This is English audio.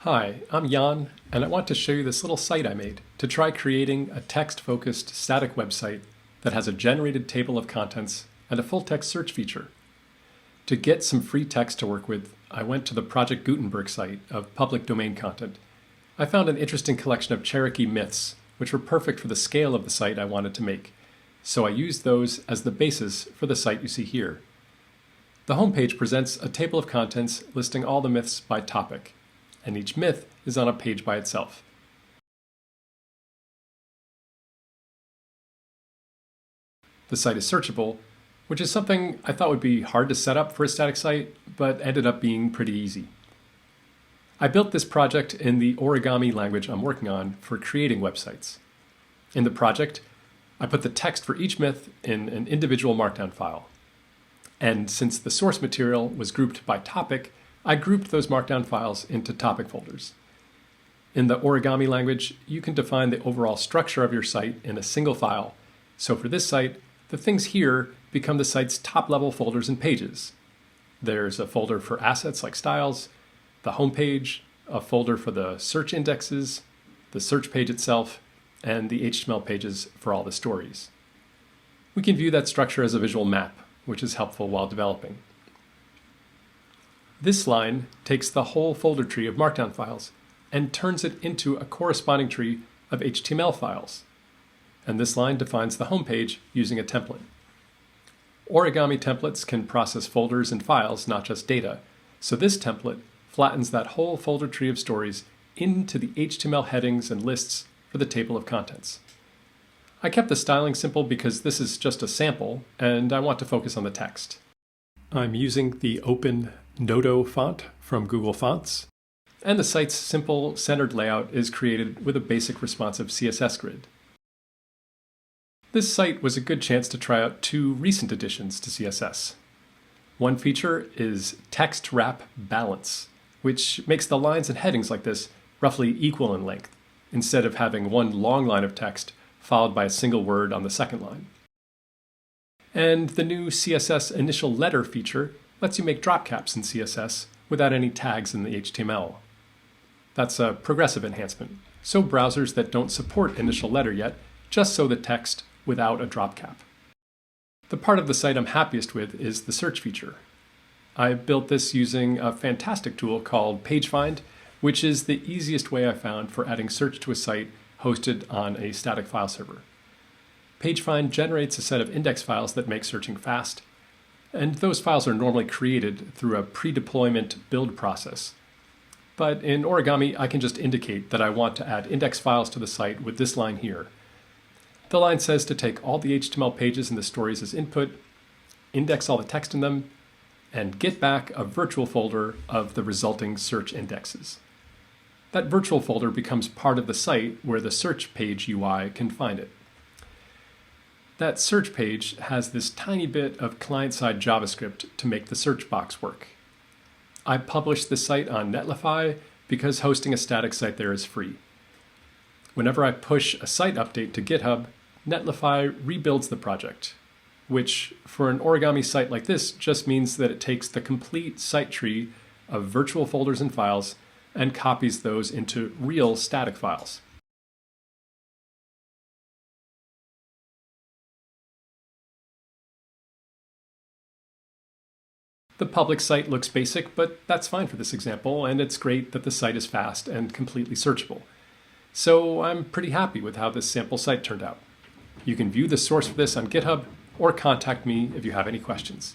Hi, I'm Jan, and I want to show you this little site I made to try creating a text-focused static website that has a generated table of contents and a full-text search feature. To get some free text to work with, I went to the Project Gutenberg site of public domain content. I found an interesting collection of Cherokee Myths, which were perfect for the scale of the site I wanted to make, so I used those as the basis for the site you see here. The homepage presents a table of contents listing all the myths by topic, and each myth is on a page by itself. The site is searchable, which is something I thought would be hard to set up for a static site, but ended up being pretty easy. I built this project in the Origami language I'm working on for creating websites. In the project, I put the text for each myth in an individual Markdown file. And since the source material was grouped by topic, I grouped those Markdown files into topic folders. In the Origami language, you can define the overall structure of your site in a single file. So for this site, the things here become the site's top-level folders and pages. There's a folder for assets like styles, the home page, a folder for the search indexes, the search page itself, and the HTML pages for all the stories. We can view that structure as a visual map, which is helpful while developing. This line takes the whole folder tree of Markdown files and turns it into a corresponding tree of HTML files. And this line defines the home page using a template. Origami templates can process folders and files, not just data, so this template flattens that whole folder tree of stories into the HTML headings and lists for the table of contents. I kept the styling simple because this is just a sample, and I want to focus on the text. I'm using the open Noto font from Google Fonts, and the site's simple centered layout is created with a basic responsive CSS grid. This site was a good chance to try out two recent additions to CSS. One feature is text wrap balance, which makes the lines and headings like this roughly equal in length, instead of having one long line of text followed by a single word on the second line. And the new CSS initial letter feature lets you make drop caps in CSS without any tags in the HTML. That's a progressive enhancement, so browsers that don't support initial letter yet just show the text without a drop cap. The part of the site I'm happiest with is the search feature. I built this using a fantastic tool called PageFind, which is the easiest way I found for adding search to a site hosted on a static file server. PageFind generates a set of index files that make searching fast, and those files are normally created through a pre-deployment build process. But in Origami, I can just indicate that I want to add index files to the site with this line here. The line says to take all the HTML pages in the stories as input, index all the text in them, and get back a virtual folder of the resulting search indexes. That virtual folder becomes part of the site where the search page UI can find it. That search page has this tiny bit of client-side JavaScript to make the search box work. I published the site on Netlify because hosting a static site there is free. Whenever I push a site update to GitHub, Netlify rebuilds the project, which for an Origami site like this just means that it takes the complete site tree of virtual folders and files and copies those into real static files. The public site looks basic, but that's fine for this example, and it's great that the site is fast and completely searchable. So I'm pretty happy with how this sample site turned out. You can view the source for this on GitHub or contact me if you have any questions.